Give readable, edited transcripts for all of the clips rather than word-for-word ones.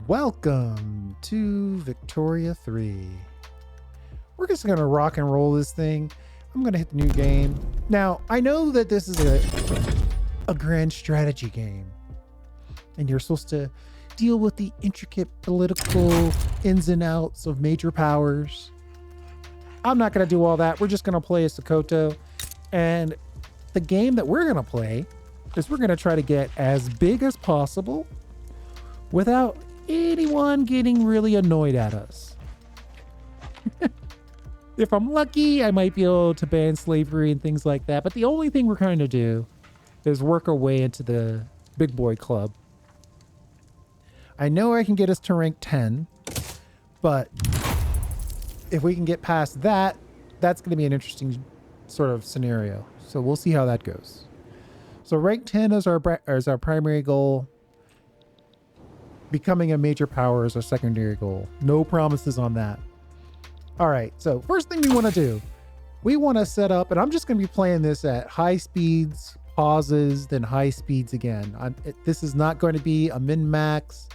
Welcome to Victoria 3. We're just going to rock and roll this thing. I'm going to hit the new game. Now, I know that this is a grand strategy game, and you're supposed to deal with the intricate political ins and outs of major powers. I'm not going to do all that. We're just going to play as Sokoto, and the game that we're going to play is we're going to try to get as big as possible without anyone getting really annoyed at us. If I'm lucky, I might be able to ban slavery and things like that. But the only thing we're trying to do is work our way into the big boy club. I know I can get us to rank 10, but if we can get past that, that's going to be an interesting sort of scenario. So we'll see how that goes. So rank 10 is our primary goal. Becoming a major power is our secondary goal. No promises on that. All right, so first thing we want to do, we want to set up, and I'm just going to be playing this at high speeds, pauses, then high speeds again. This is not going to be a min-max,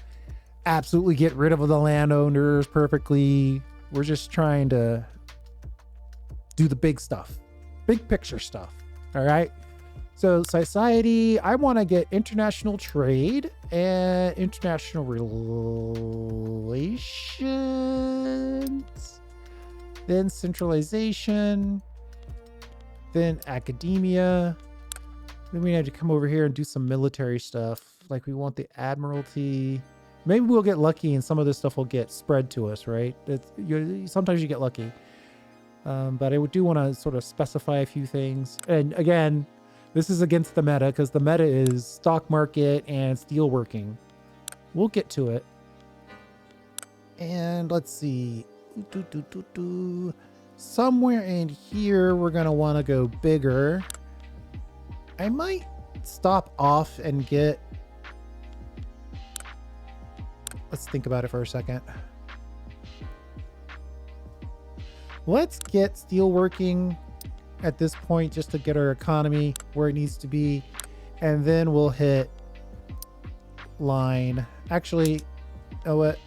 absolutely get rid of the landowners perfectly. We're just trying to do the big stuff, big picture stuff, all right? So society, I want to get international trade and international relations, then centralization, then academia. Then we have to come over here and do some military stuff. Like we want the admiralty. Maybe we'll get lucky and some of this stuff will get spread to us, right? Sometimes you get lucky. But I do want to sort of specify a few things. And again, this is against the meta because the meta is stock market and steelworking. We'll get to it. And let's see. Somewhere in here, we're going to want to go bigger. I might stop off and get... Let's think about it for a second. Let's get steelworking at this point just to get our economy where it needs to be, and then we'll hit line. Actually, you know what,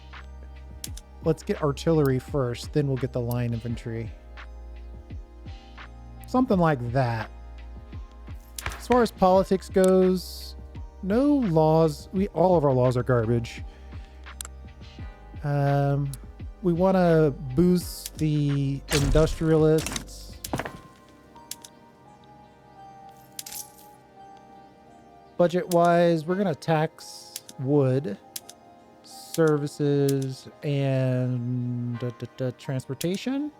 let's get artillery first, then we'll get the line infantry, something like that. As far as politics goes, no laws. All of our laws are garbage. We want to boost the industrialists. Budget-wise, we're going to tax wood, services, and transportation.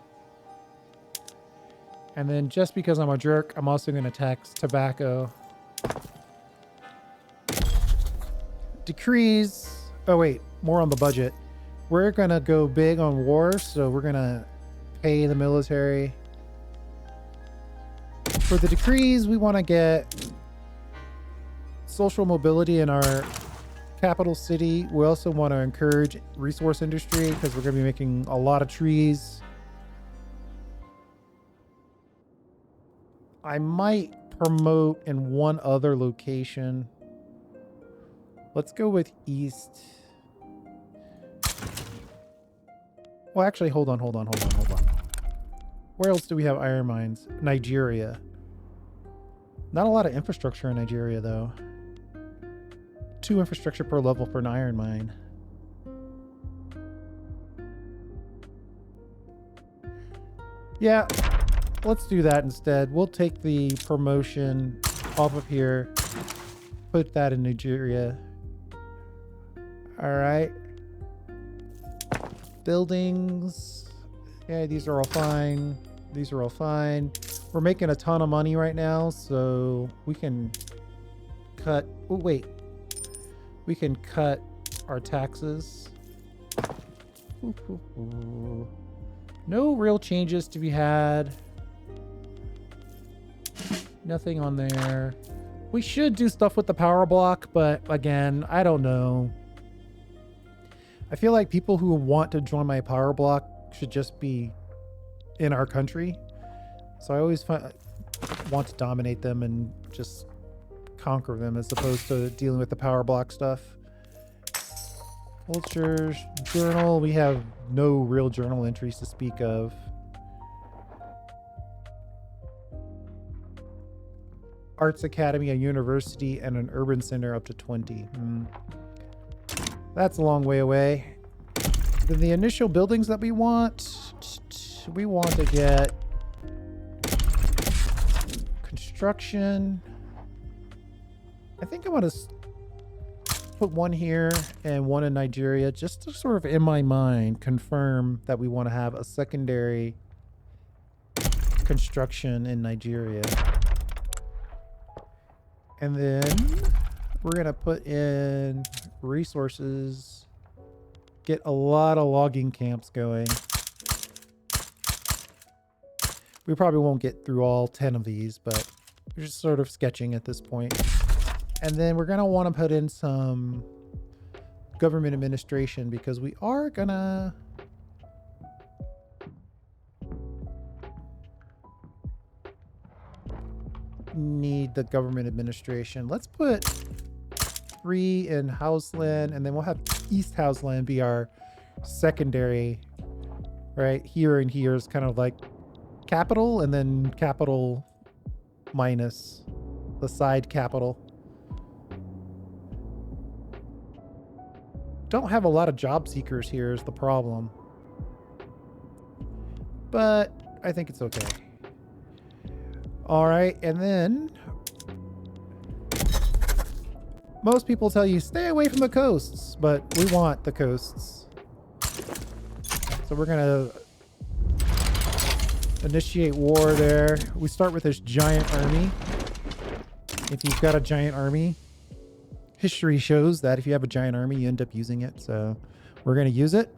And then just because I'm a jerk, I'm also going to tax tobacco. Decrees. Oh, wait. More on the budget. We're going to go big on war, so we're going to pay the military. For the decrees, we want to get social mobility in our capital city. We also want to encourage resource industry because we're going to be making a lot of trees. I might promote in one other location. Let's go with East. Well, actually, hold on. Where else do we have iron mines? Nigeria. Not a lot of infrastructure in Nigeria, though. 2 infrastructure per level for an iron mine. Yeah, let's do that instead. We'll take the promotion off of here, put that in Nigeria. All right. Buildings. Yeah, these are all fine. These are all fine. We're making a ton of money right now, so we can cut... Oh, wait. We can cut our taxes. No real changes to be had. Nothing on there. We should do stuff with the power block, but again, I don't know. I feel like people who want to join my power block should just be in our country. So I always want to dominate them and just conquer them as opposed to dealing with the power block stuff. Cultures, journal. We have no real journal entries to speak of. Arts Academy, a university, and an urban center up to 20. That's a long way away. Then the initial buildings that we want to get construction. I think I'm going to put one here and one in Nigeria, just to sort of, in my mind, confirm that we want to have a secondary construction in Nigeria. And then we're going to put in resources, get a lot of logging camps going. We probably won't get through all 10 of these, but we're just sort of sketching at this point. And then we're going to want to put in some government administration, because we are going to need the government administration. Let's put 3 in Houseland, and then we'll have East Houseland be our secondary, right? Here and here is kind of like capital, and then capital minus the side capital. Don't have a lot of job seekers here is the problem, but I think it's okay. All right, and then most people tell you stay away from the coasts, but we want the coasts. So we're gonna initiate war there. We start with this giant army. If you've got a giant army, history shows that if you have a giant army, you end up using it. So we're gonna use it.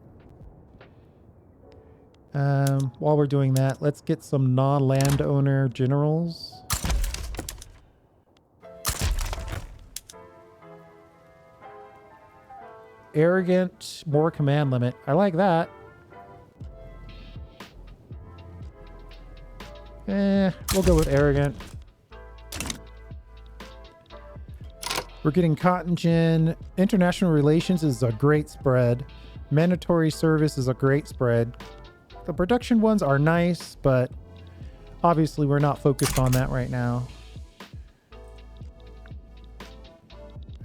While we're doing that, let's get some non-landowner generals. Arrogant, more command limit. I like that. We'll go with arrogant. We're getting cotton gin. International relations is a great spread. Mandatory service is a great spread. The production ones are nice, but obviously we're not focused on that right now.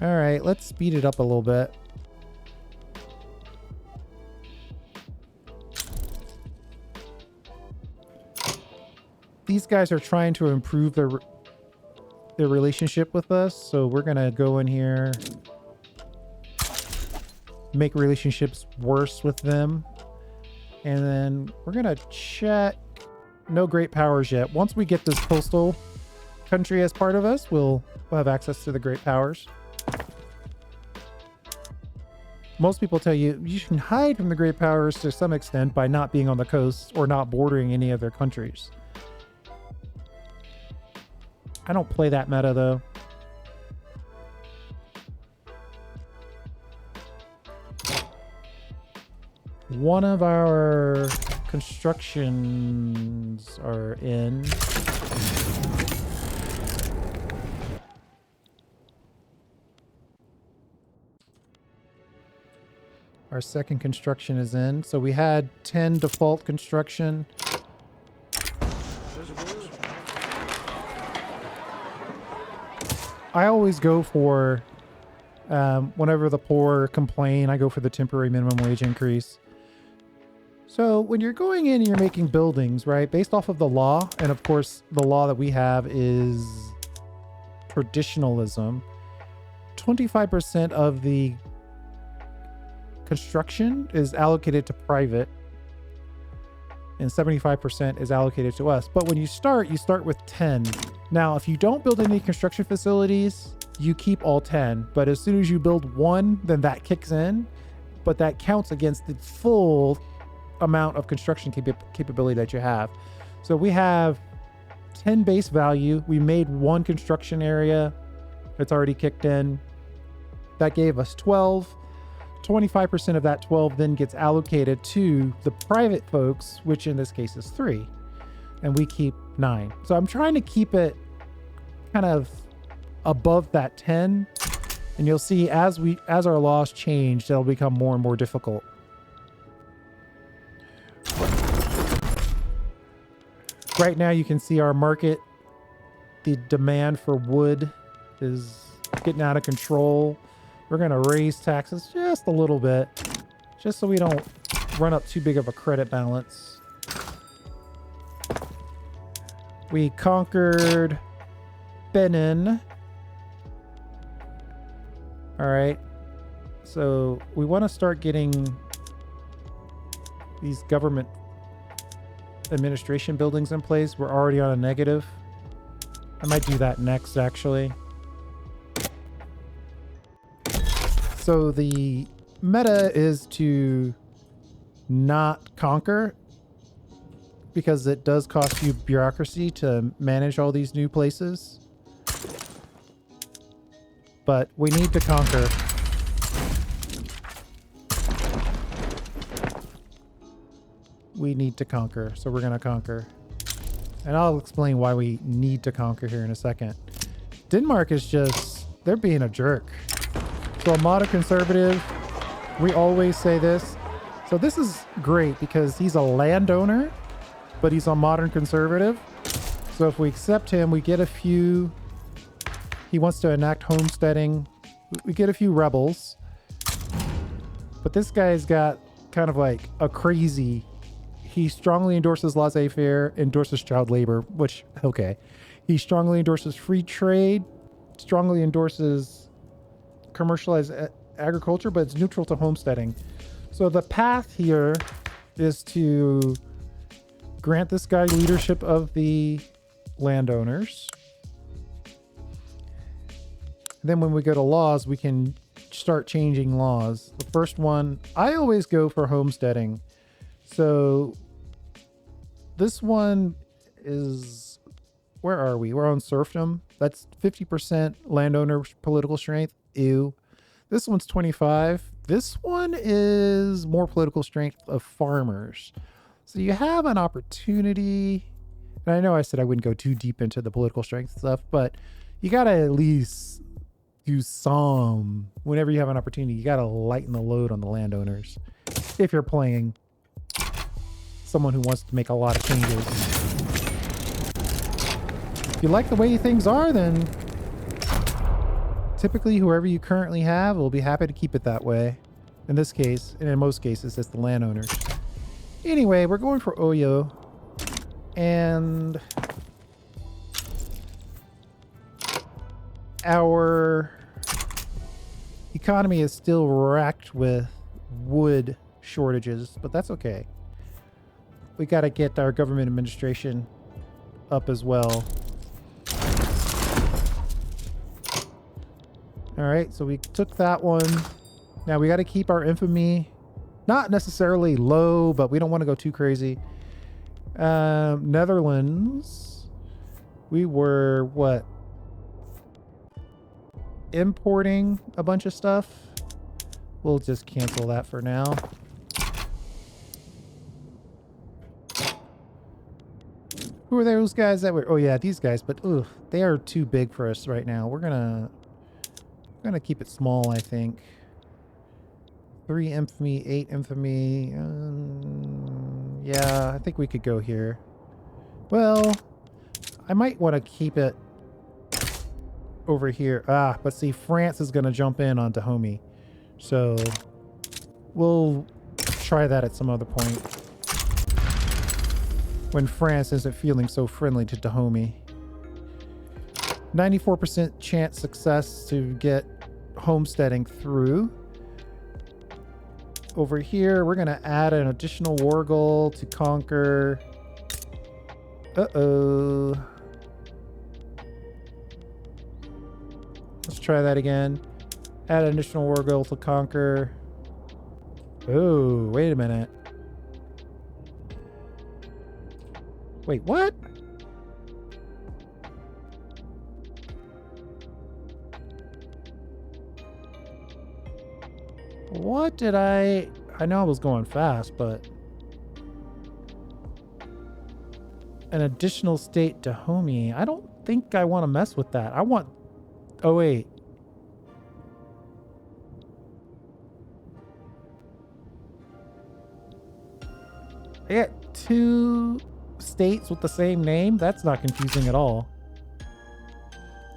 All right, let's speed it up a little bit. These guys are trying to improve their relationship with us, so we're gonna go in here, make relationships worse with them. And then we're going to check. No great powers yet. Once we get this coastal country as part of us, we'll have access to the great powers. Most people tell you you can hide from the great powers to some extent by not being on the coast or not bordering any of their countries. I don't play that meta though. One of our constructions are in. Our second construction is in. So we had 10 default construction. I always go for, whenever the poor complain, I go for the temporary minimum wage increase. So when you're going in and you're making buildings, right, based off of the law, and of course the law that we have is traditionalism, 25% of the construction is allocated to private and 75% is allocated to us. But when you start with 10. Now, if you don't build any construction facilities, you keep all 10. But as soon as you build one, then that kicks in. But that counts against the full amount of construction capability that you have. So we have 10 base value. We made one construction area. It's already kicked in. That gave us 12. 25% of that 12 then gets allocated to the private folks, which in this case is 3. And we keep 9. So I'm trying to keep it kind of above that 10 And you'll see as our laws change, they'll become more and more difficult. Right now you can see our market, the demand for wood is getting out of control. We're going to raise taxes just a little bit, just so we don't run up too big of a credit balance. We conquered Benin. All right. So we want to start getting these government administration buildings in place. We're already on a negative. I might do that next, actually. So the meta is to not conquer, because it does cost you bureaucracy to manage all these new places. But we need to conquer. We need to conquer, so we're going to conquer. And I'll explain why we need to conquer here in a second. Denmark is just, they're being a jerk. So a modern conservative, we always say this. So this is great because he's a landowner, but he's a modern conservative. So if we accept him, we get a few, he wants to enact homesteading. We get a few rebels. But this guy's got kind of like a crazy, he strongly endorses laissez-faire, endorses child labor, which, okay. He strongly endorses free trade, strongly endorses commercialized agriculture, but it's neutral to homesteading. So the path here is to grant this guy leadership of the landowners. And then when we go to laws, we can start changing laws. The first one, I always go for homesteading. So this one is, where are we? We're on serfdom. That's 50% landowner political strength. Ew. This one's 25. This one is more political strength of farmers. So you have an opportunity. And I know I said I wouldn't go too deep into the political strength stuff, but you got to at least do some, whenever you have an opportunity, you got to lighten the load on the landowners. If you're playing someone who wants to make a lot of changes. If you like the way things are, then typically whoever you currently have will be happy to keep it that way. In this case, and in most cases, it's the landowners. Anyway, we're going for Oyo. And our economy is still racked with wood shortages, but that's okay. We got to get our government administration up as well. All right, so we took that one. Now we got to keep our infamy not necessarily low, but we don't want to go too crazy. Netherlands, we were what? Importing a bunch of stuff. We'll just cancel that for now. Who are those guys that were? Oh yeah, these guys. But ugh, they are too big for us right now. We're gonna keep it small, I think. 3 infamy, 8 infamy. Yeah, I think we could go here. Well, I might want to keep it over here. Ah, but see, France is gonna jump in on Dahomey, so we'll try that at some other point. When France isn't feeling so friendly to Dahomey. 94% chance success to get homesteading through. Over here, we're going to add an additional war goal to conquer. Uh-oh. Let's try that again. Add an additional war goal to conquer. Oh, wait a minute. Wait, what? What did I know I was going fast, but an additional state Dahomey. I don't think I want to mess with that. I want, oh wait. I got 2 states with the same name. That's not confusing at all.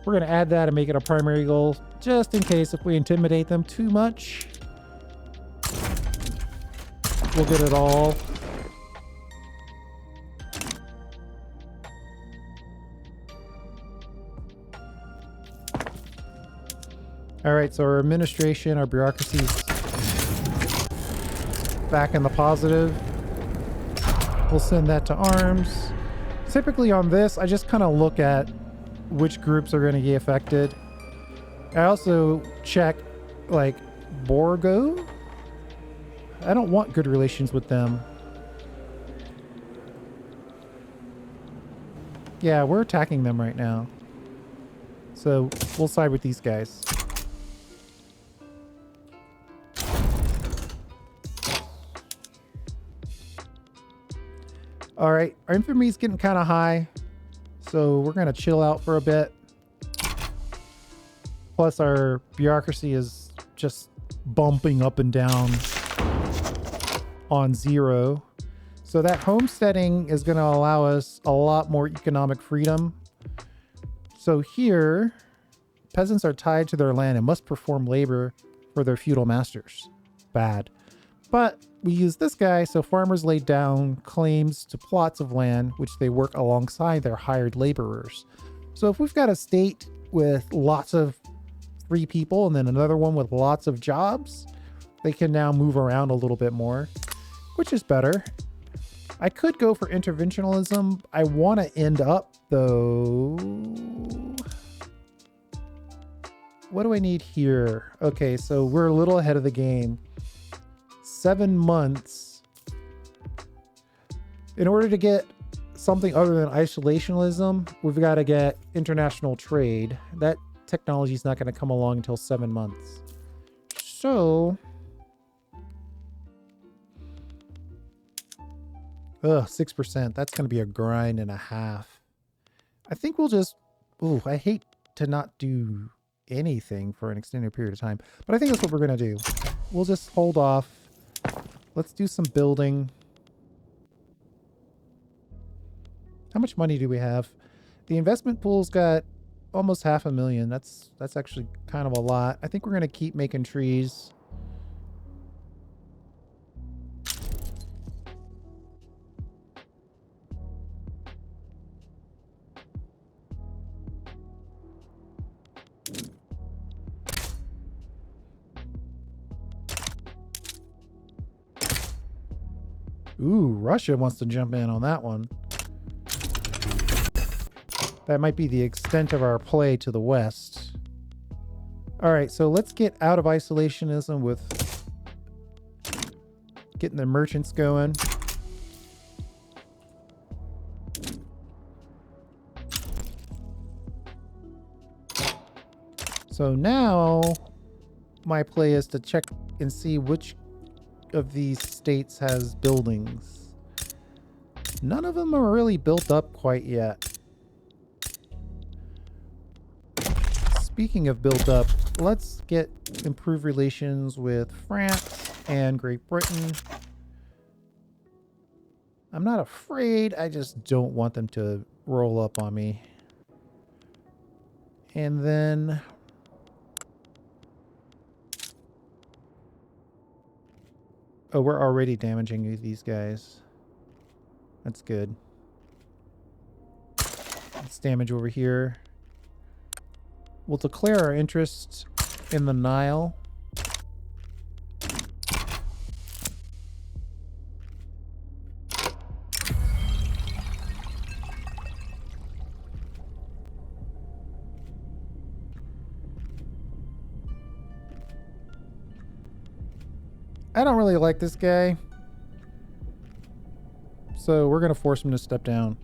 We're going to add that and make it a primary goal, just in case if we intimidate them too much. We'll get it all. All right, so our administration, our bureaucracy is back in the positive. We'll send that to arms. Typically on this, I just kind of look at which groups are going to get affected. I also check, like, Borgo. I don't want good relations with them. Yeah, we're attacking them right now. So we'll side with these guys. All right, our infamy is getting kind of high, so we're going to chill out for a bit. Plus, our bureaucracy is just bumping up and down on 0. So that homesteading is going to allow us a lot more economic freedom. So here, peasants are tied to their land and must perform labor for their feudal masters. Bad. But we use this guy, so farmers lay down claims to plots of land, which they work alongside their hired laborers. So if we've got a state with lots of free people and then another one with lots of jobs, they can now move around a little bit more, which is better. I could go for interventionalism. I want to end up, though... What do I need here? Okay, so we're a little ahead of the game. 7 months. In order to get something other than isolationism, we've got to get international trade. That technology is not going to come along until 7 months. So... 6%. That's going to be a grind and a half. I think we'll just... Ooh, I hate to not do anything for an extended period of time, but I think that's what we're going to do. We'll just hold off. Let's do some building. How much money do we have? The investment pool's got almost 500,000. That's actually kind of a lot. I think we're going to keep making trees. Ooh, Russia wants to jump in on that one. That might be the extent of our play to the west. All right, so let's get out of isolationism with getting the merchants going. So now my play is to check and see which of these states has buildings. None of them are really built up quite yet. Speaking of built up, let's get improved relations with France and Great Britain. I'm not afraid, I just don't want them to roll up on me. And then... Oh, we're already damaging these guys. That's good. Let's damage over here. We'll declare our interest in the Nile. I don't really like this guy, so we're going to force him to step down.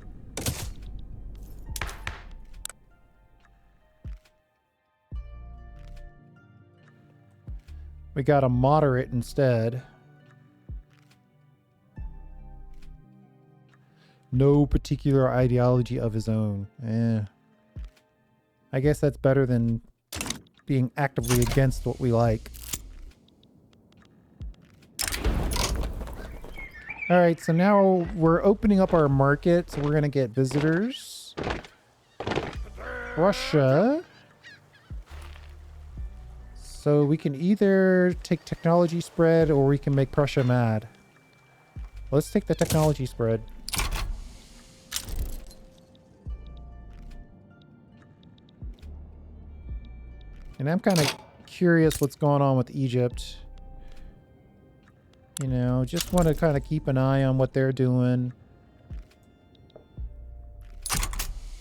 We got a moderate instead. No particular ideology of his own. I guess that's better than being actively against what we like. All right, so now we're opening up our market. So we're going to get visitors. Russia. So we can either take technology spread or we can make Prussia mad. Let's take the technology spread. And I'm kind of curious what's going on with Egypt. You know, just want to kind of keep an eye on what they're doing.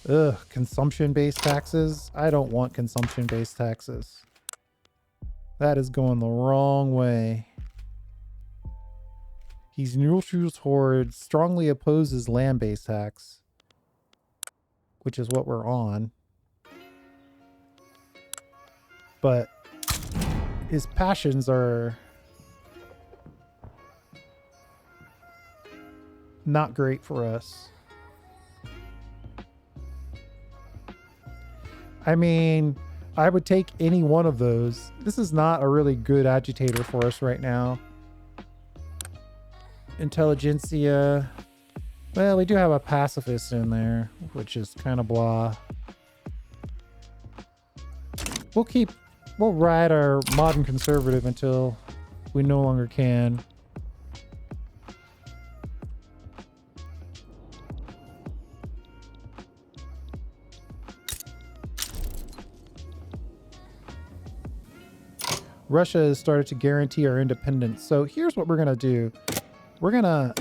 Ugh, consumption-based taxes? I don't want consumption-based taxes. That is going the wrong way. He's neutral towards strongly opposes land-based tax, which is what we're on. But his passions are not great for us. I mean, I would take any one of those. This is not a really good agitator for us right now. Intelligentsia. Well, we do have a pacifist in there, which is kind of blah. We'll ride our modern conservative until we no longer can. Russia has started to guarantee our independence. So here's what we're going to do. We're going to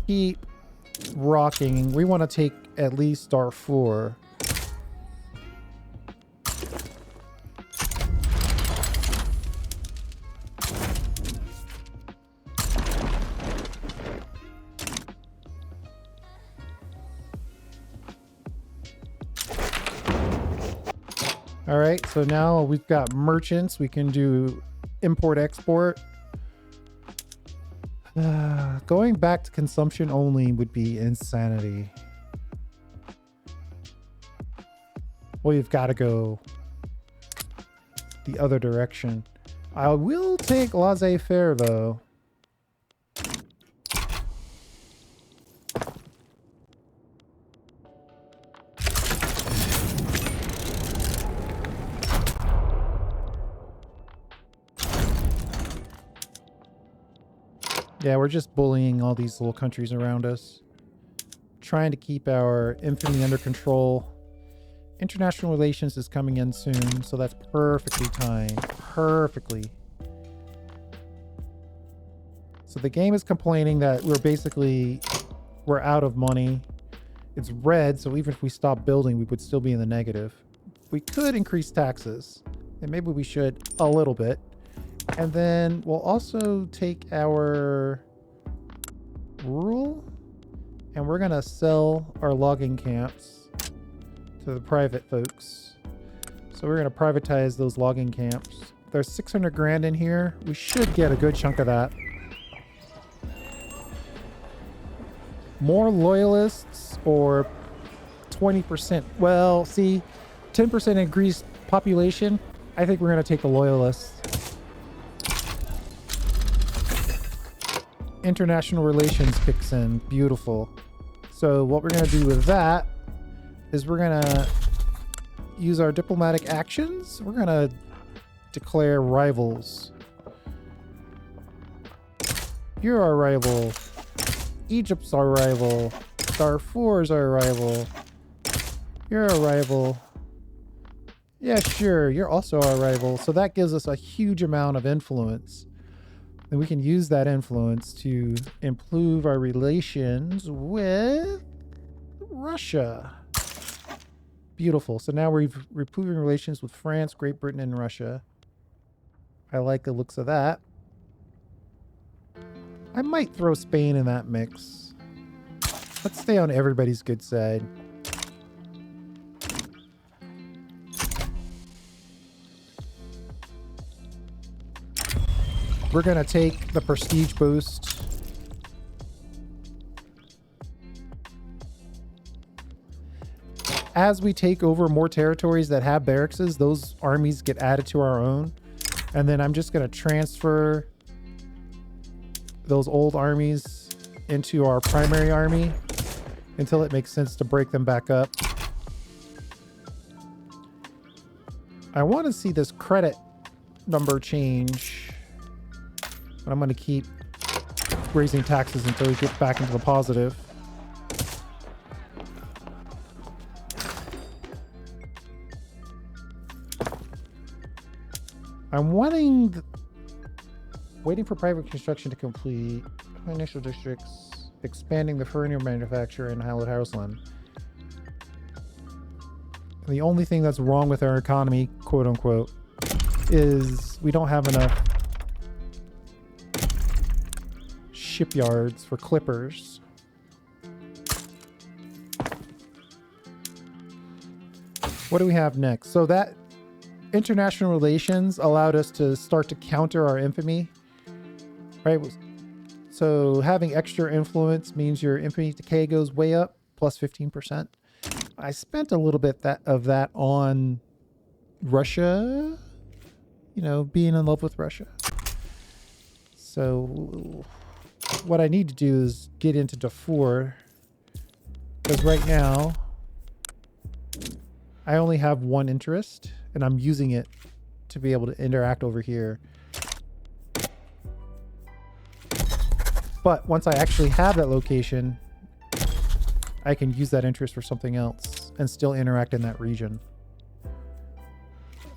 keep rocking. We want to take at least Darfur. All right, so now we've got merchants. We can do import-export. Going back to consumption only would be insanity. Well, you've got to go the other direction. I will take laissez-faire, though. Yeah, we're just bullying all these little countries around us. Trying to keep our infamy under control. International relations is coming in soon, so that's perfectly timed. Perfectly. So the game is complaining that we're out of money. It's red, so even if we stop building, we would still be in the negative. We could increase taxes, and maybe we should a little bit. And then we'll also take our rural, and we're going to sell our logging camps to the private folks. So we're going to privatize those logging camps. There's 600 grand in here. We should get a good chunk of that. More loyalists or 20%? Well, see, 10% increased population. I think we're going to take the loyalists. International relations kicks in. Beautiful. So what we're going to do with that is we're going to use our diplomatic actions. We're going to declare rivals. You're our rival. Egypt's our rival. Darfur's our rival. You're a rival. Yeah, sure. You're also our rival. So that gives us a huge amount of influence. And we can use that influence to improve our relations with Russia. Beautiful. So now we're improving relations with France, Great Britain, and Russia. I like the looks of that. I might throw Spain in that mix. Let's stay on everybody's good side. We're going to take the prestige boost. As we take over more territories that have barracks, those armies get added to our own. And then I'm just going to transfer those old armies into our primary army until it makes sense to break them back up. I want to see this credit number change, but I'm going to keep raising taxes until we get back into the positive. I'm waiting for private construction to complete initial districts, expanding the furniture manufacturer in Hallett Houseland. The only thing that's wrong with our economy, quote unquote, is we don't have enough shipyards for clippers. What do we have next? So that international relations allowed us to start to counter our infamy, right? So having extra influence means your infamy decay goes way up, plus 15%. I spent a little bit of that on Russia, you know, being in love with Russia. So what I need to do is get into Darfur, because right now I only have one interest and I'm using it to be able to interact over here. But once I actually have that location, I can use that interest for something else and still interact in that region.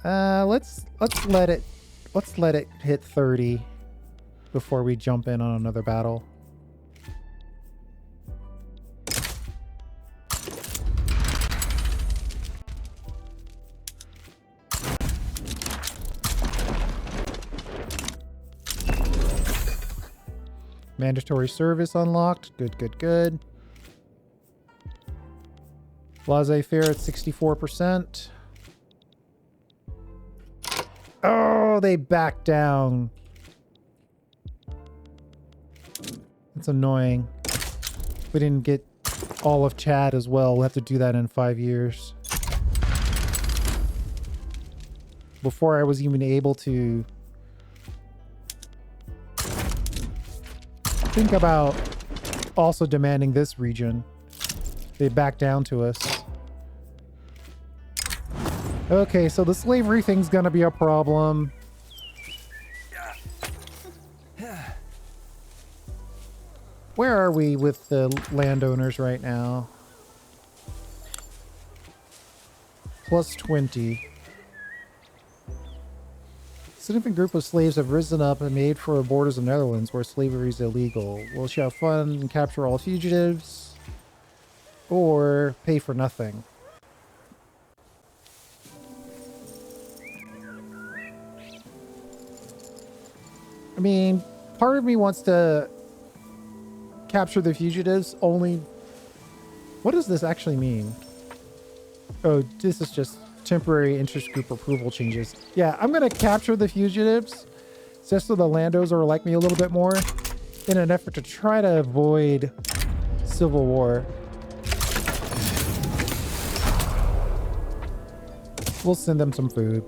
Let's let it hit 30 before we jump in on another battle. Mandatory service unlocked. Good, good, good. Laissez-faire at 64%. Oh, they backed down. It's annoying. We didn't get all of Chad as well. We'll have to do that in 5 years. Before I was even able to think about also demanding this region, they backed down to us. Okay, so the slavery thing's gonna be a problem. Where are we with the landowners right now? Plus 20. A significant group of slaves have risen up and made for the borders of the Netherlands where slavery is illegal. Will she have fun and capture all fugitives? Or pay for nothing? I mean, part of me wants to capture the fugitives only. What does this actually mean? Oh, this is just temporary interest group approval changes. Yeah, I'm going to capture the fugitives just so the landos are like me a little bit more in an effort to try to avoid civil war. We'll send them some food.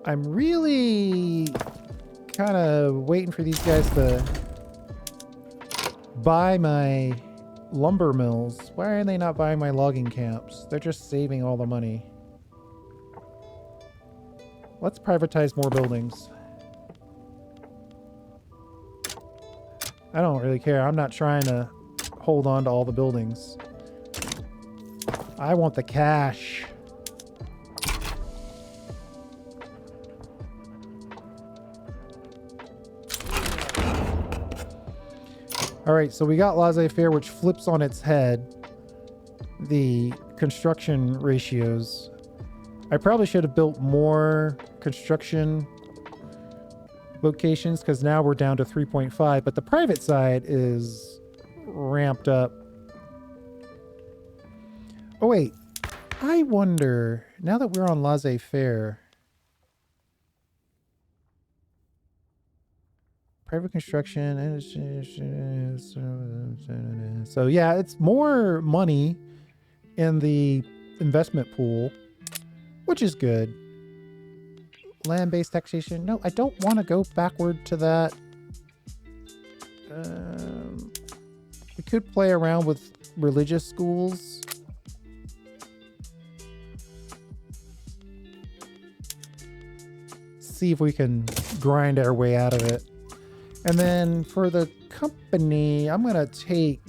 I'm really kind of waiting for these guys to buy my lumber mills. Why are they not buying my logging camps? They're just saving all the money. Let's privatize more buildings. I don't really care. I'm not trying to hold on to all the buildings. I want the cash. All right, so we got laissez-faire, which flips on its head the construction ratios. I probably should have built more construction locations because now we're down to 3.5, but the private side is ramped up. Oh, wait. I wonder, now that we're on laissez-faire, private construction. So yeah, it's more money in the investment pool, which is good. Land-based taxation. No, I don't want to go backward to that. We could play around with religious schools. See if we can grind our way out of it. And then for the company, I'm going to take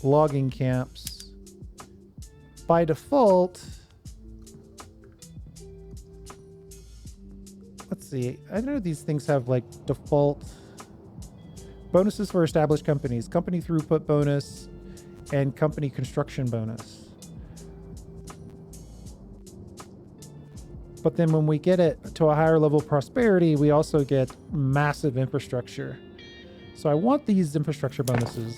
logging camps. By default, let's see. I know these things have like default bonuses for established companies, company throughput bonus, and company construction bonus. But then when we get it to a higher level of prosperity, we also get massive infrastructure. So I want these infrastructure bonuses.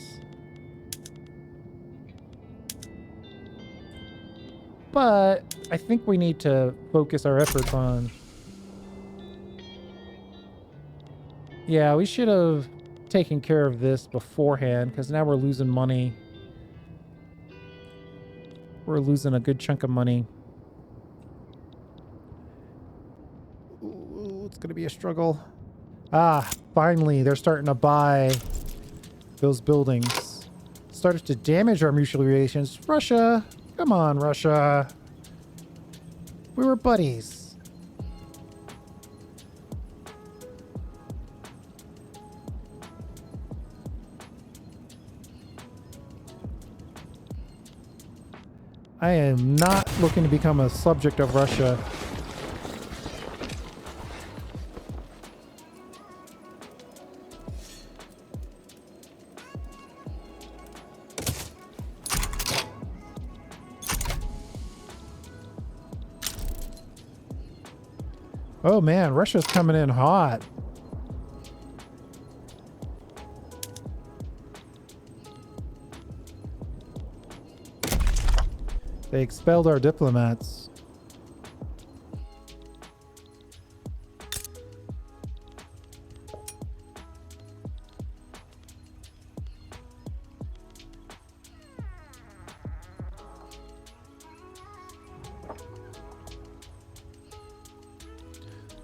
But I think we need to focus our efforts on... Yeah, we should have taken care of this beforehand, because now we're losing money. We're losing a good chunk of money. It's going to be a struggle. Ah, finally, they're starting to buy those buildings. Started to damage our mutual relations. Russia, come on, Russia. We were buddies. I am not looking to become a subject of Russia. Oh man, Russia's coming in hot. They expelled our diplomats.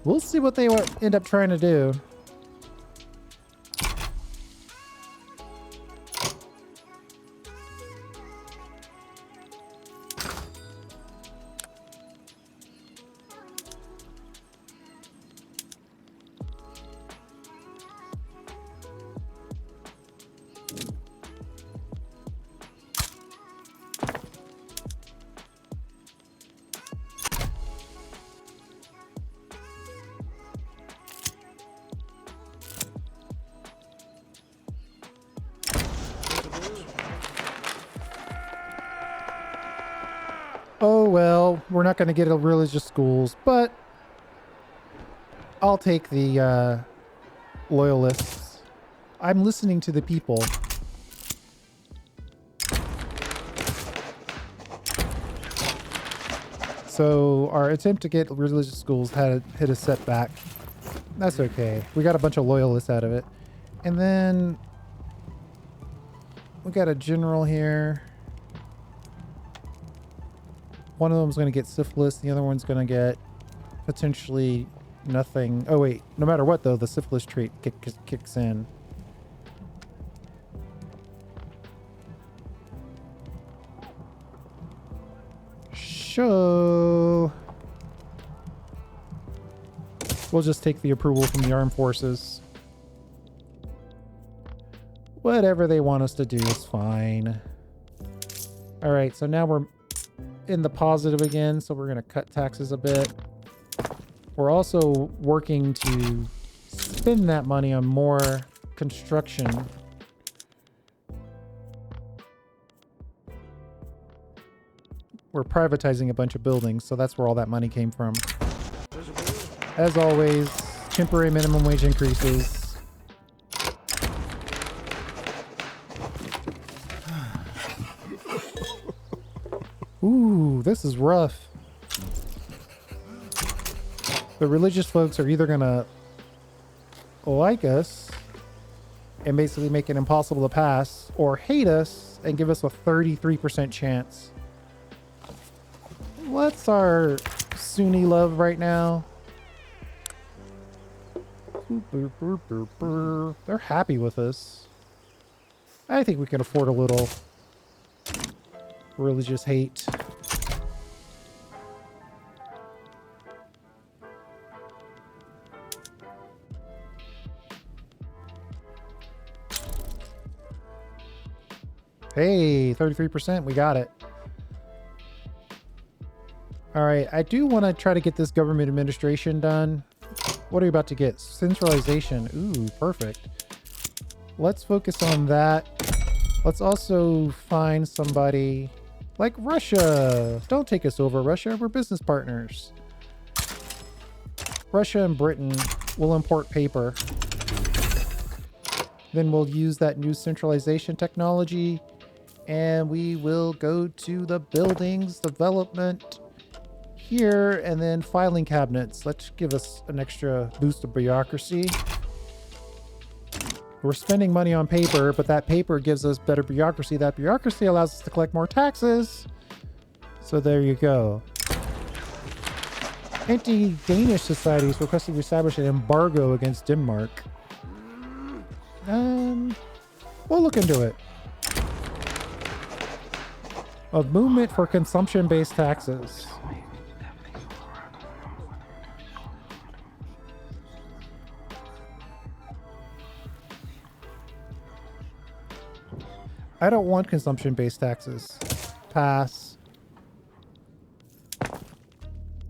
We'll see what they end up trying to do. Oh well, we're not going to get a religious schools, but I'll take the loyalists. I'm listening to the people. So our attempt to get religious schools had hit a setback. That's okay. We got a bunch of loyalists out of it. And then we got a general here. One of them's going to get syphilis. The other one's going to get potentially nothing. Oh, wait. No matter what, though, the syphilis trait kicks in. So we'll just take the approval from the armed forces. Whatever they want us to do is fine. All right, so now we're in the positive again, so we're going to cut taxes a bit. We're also working to spend that money on more construction. We're privatizing a bunch of buildings, so that's where all that money came from. As always, temporary minimum wage increases. Ooh, this is rough. The religious folks are either gonna like us and basically make it impossible to pass, or hate us and give us a 33% chance. What's our Sunni love right now. They're happy with us. I think we can afford a little religious hate. Hey, 33%, we got it. All right, I do want to try to get this government administration done. What are you about to get? Centralization. Ooh, perfect. Let's focus on that. Let's also find somebody like Russia. Don't take us over, Russia. We're business partners. Russia and Britain will import paper. Then we'll use that new centralization technology and we will go to the buildings development here and then filing cabinets. Let's give us an extra boost of bureaucracy. We're spending money on paper, but that paper gives us better bureaucracy. That bureaucracy allows us to collect more taxes. So there you go. Anti-Danish societies requesting we establish an embargo against Denmark. We'll look into it. A movement for consumption-based taxes. I don't want consumption-based taxes. Pass.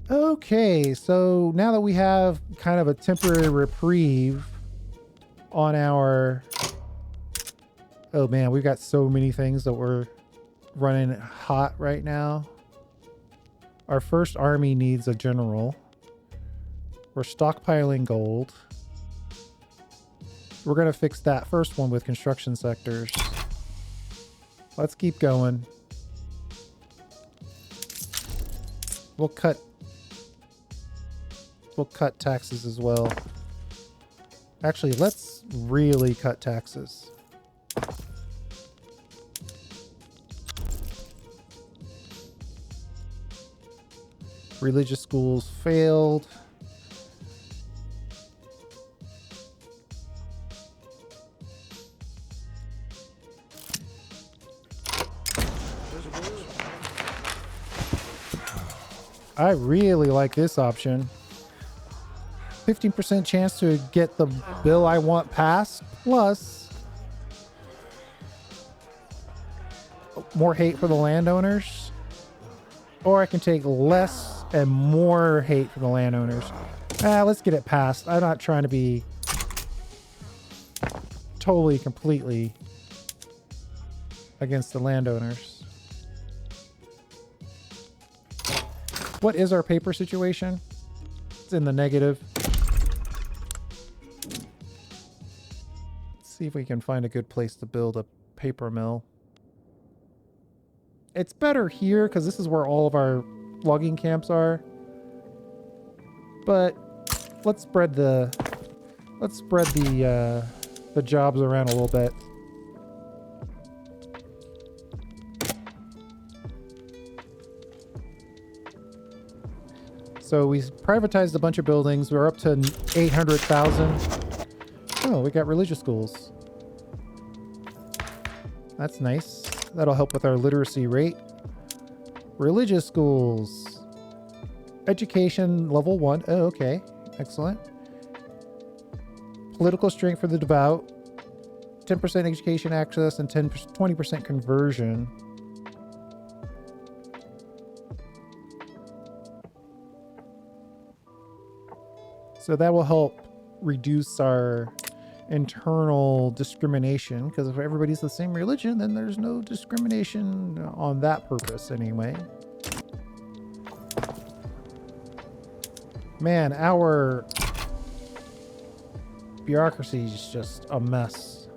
Okay, so now that we have kind of a temporary reprieve on our... Oh man, we've got so many things that we're running hot right now. Our first army needs a general. We're stockpiling gold. We're going to fix that first one with construction sectors. Let's keep going. We'll cut taxes as well. Actually, let's really cut taxes. Religious schools failed. I really like this option. 15% chance to get the bill I want passed, plus more hate for the landowners. Or I can take less and more hate from the landowners. Let's get it passed. I'm not trying to be totally, completely against the landowners. What is our paper situation? It's in the negative. Let's see if we can find a good place to build a paper mill. It's better here because this is where all of our logging camps are. But let's spread the jobs around a little bit. So we privatized a bunch of buildings. We're up to 800,000. Oh, we got religious schools. That's nice. That'll help with our literacy rate. Religious schools. Education level 1. Oh, okay. Excellent. Political strength for the devout. 10% education access and 20% conversion. So that will help reduce our internal discrimination, because if everybody's the same religion, then there's no discrimination on that purpose anyway. Man, our bureaucracy is just a mess.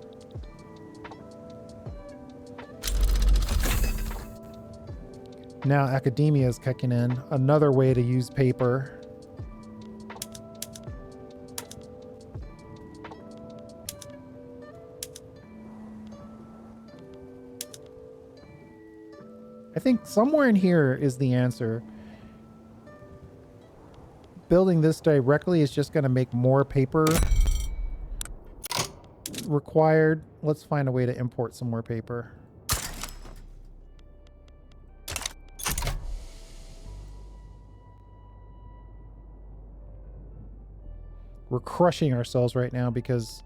Now academia is kicking in. Another way to use paper. I think somewhere in here is the answer. building this directly is just going to make more paper required. Let's find a way to import some more paper. We're crushing ourselves right now because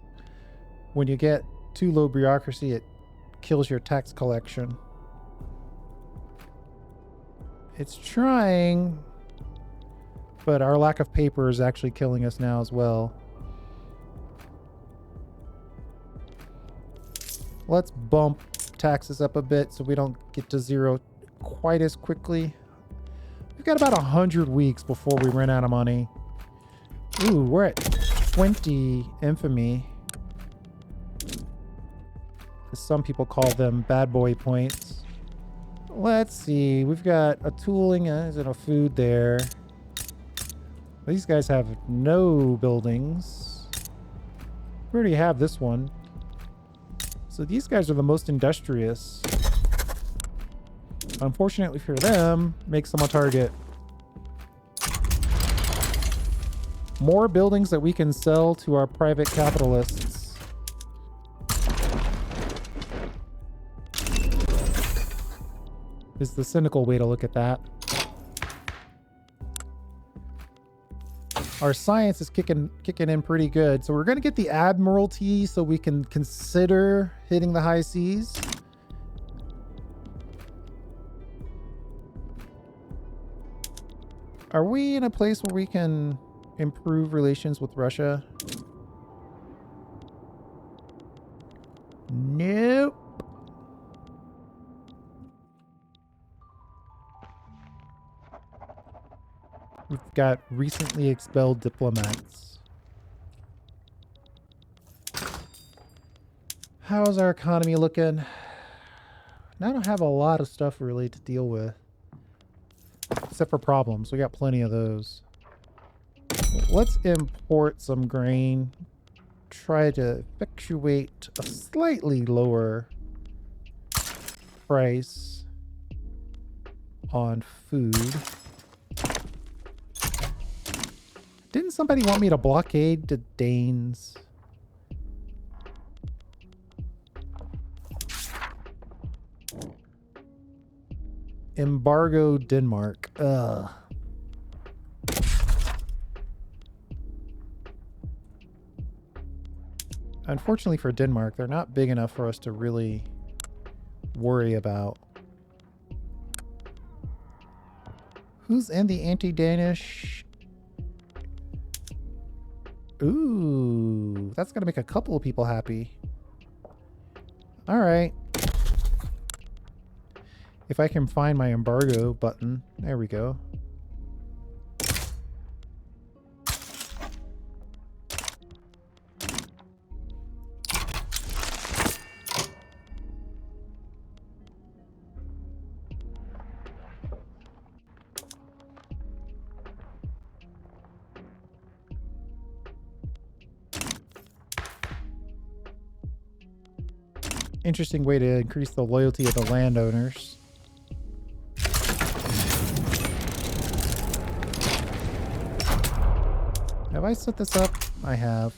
when you get too low bureaucracy, it kills your tax collection. It's trying, but our lack of paper is actually killing us now as well. Let's bump taxes up a bit so we don't get to zero quite as quickly. We've got about 100 weeks before we run out of money. Ooh, we're at 20 infamy. Some people call them bad boy points. Let's see. We've got a tooling and a food there. These guys have no buildings. We already have this one. So these guys are the most industrious. Unfortunately for them, makes them a target. More buildings that we can sell to our private capitalists. Is the cynical way to look at that. Our science is kicking in pretty good. So we're going to get the Admiralty so we can consider hitting the high seas. Are we in a place where we can improve relations with Russia? Nope. We've got recently expelled diplomats. How's our economy looking? I don't have a lot of stuff really to deal with. Except for problems. We got plenty of those. Let's import some grain. Try to effectuate a slightly lower price on food. Didn't somebody want me to blockade the Danes? Embargo Denmark. Ugh. Unfortunately for Denmark, they're not big enough for us to really worry about. Who's in the anti-Danish? Ooh, that's gonna make a couple of people happy. All right. If I can find my embargo button. There we go. Interesting way to increase the loyalty of the landowners. Have I set this up? I have.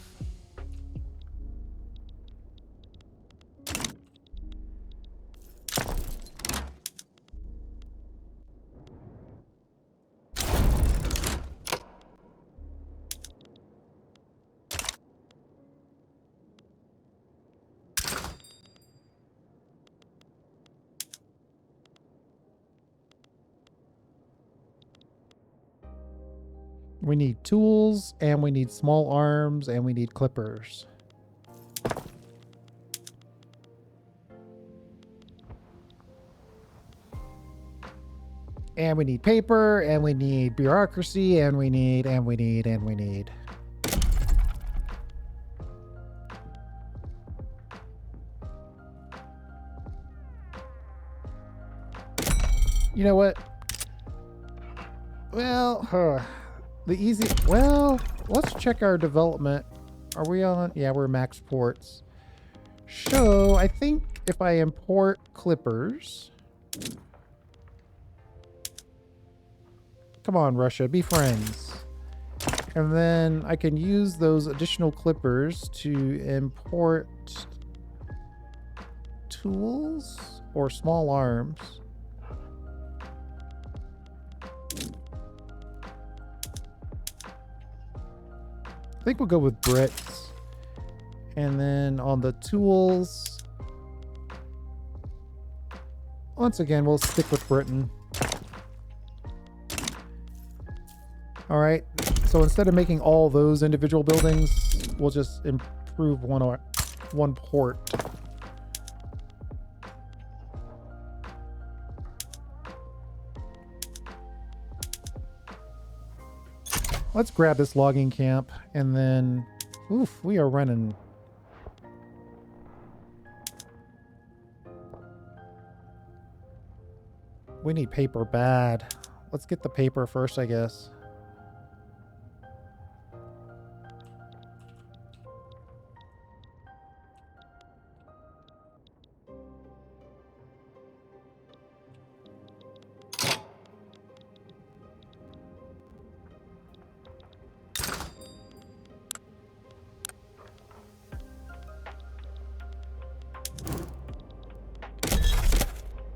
We need tools, and we need small arms, and we need clippers. And we need paper, and we need bureaucracy, and we need. You know what? Well, let's check our development. Are we on? Yeah, we're max ports. So I think if I import clippers. Come on, Russia, be friends. And then I can use those additional clippers to import tools or small arms. I think we'll go with bricks. And then on the tools, once again, we'll stick with Britain. All right, so instead of making all those individual buildings, we'll just improve one port. Let's grab this logging camp, and then, oof, we are running. We need paper bad. Let's get the paper first, I guess.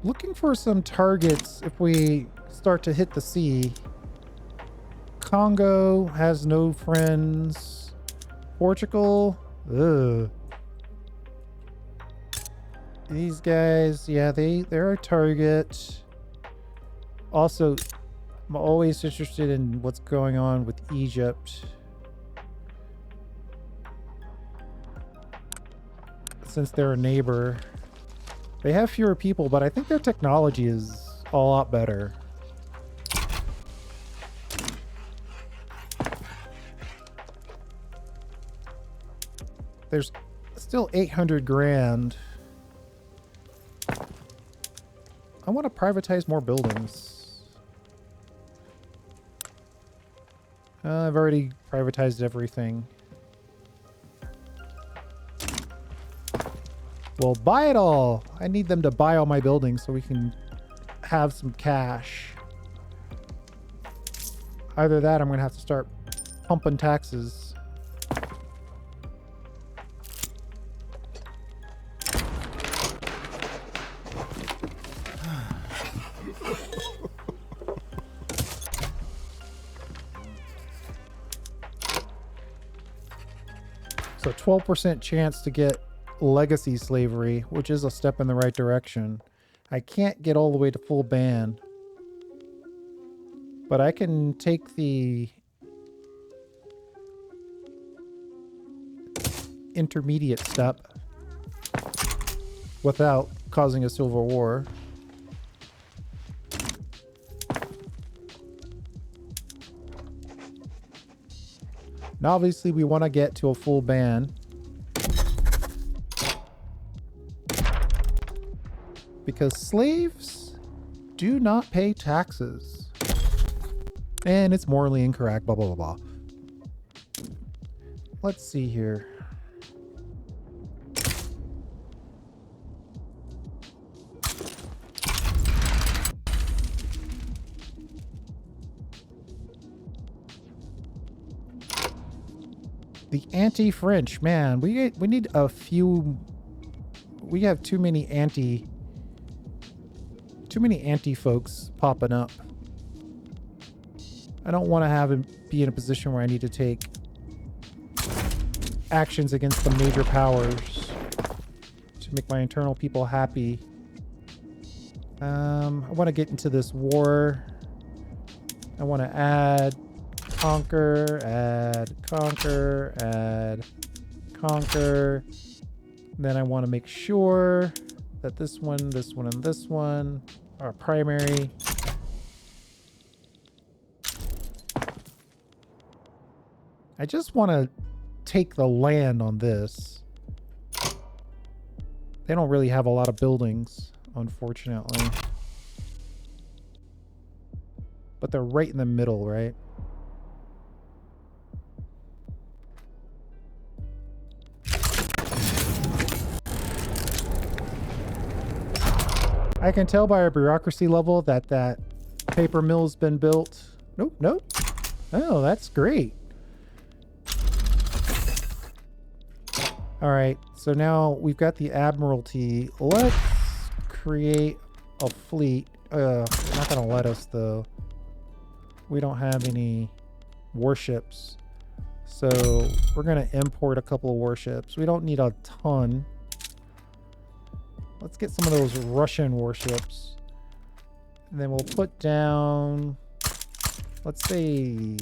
Looking for some targets if we start to hit the sea. Congo has no friends. Portugal, ugh. These guys, yeah, they're a target. Also, I'm always interested in what's going on with Egypt, since they're a neighbor. They have fewer people, but I think their technology is a lot better. There's still 800 grand. I want to privatize more buildings. I've already privatized everything. Well, buy it all. I need them to buy all my buildings so we can have some cash. Either that, I'm going to have to start pumping taxes. So 12% chance to get legacy slavery, which is a step in the right direction. I can't get all the way to full ban, but I can take the intermediate step without causing a civil war. Now, obviously, we want to get to a full ban. Because slaves do not pay taxes. And it's morally incorrect, blah, blah, blah, blah. Let's see here. The anti-French, man, we need a few. We have too many anti folks popping up. I don't want to have him be in a position where I need to take actions against the major powers to make my internal people happy. I want to get into this war. I want to add conquer, add conquer, add conquer. Then I want to make sure that this one, and this one are primary. I just want to take the land on this. They don't really have a lot of buildings, unfortunately. But they're right in the middle, right? I can tell by our bureaucracy level that paper mill's been built. Nope, nope. Oh, that's great. All right, so now we've got the Admiralty. Let's create a fleet. Not gonna let us though. We don't have any warships. So we're gonna import a couple of warships. We don't need a ton. Let's get some of those Russian warships. And then we'll put down, let's say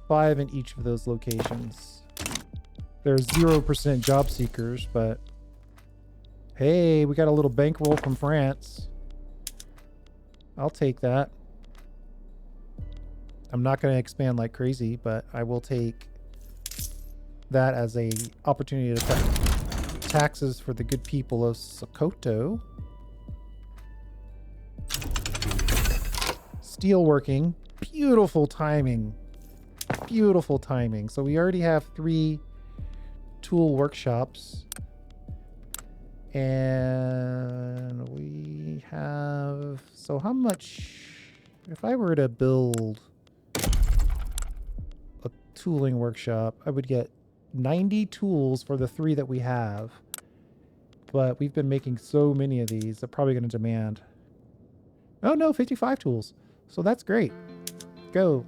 5 in each of those locations. There's 0% job seekers, but hey, we got a little bankroll from France. I'll take that. I'm not going to expand like crazy, but I will take that as a opportunity to cut taxes for the good people of Sokoto. Steelworking. Beautiful timing. Beautiful timing. So we already have 3 tool workshops. And we have... So how much... If I were to build a tooling workshop, I would get 90 tools for the 3 that we have. But we've been making so many of these, they're probably going to demand... Oh no, 55 tools. So that's great. Go.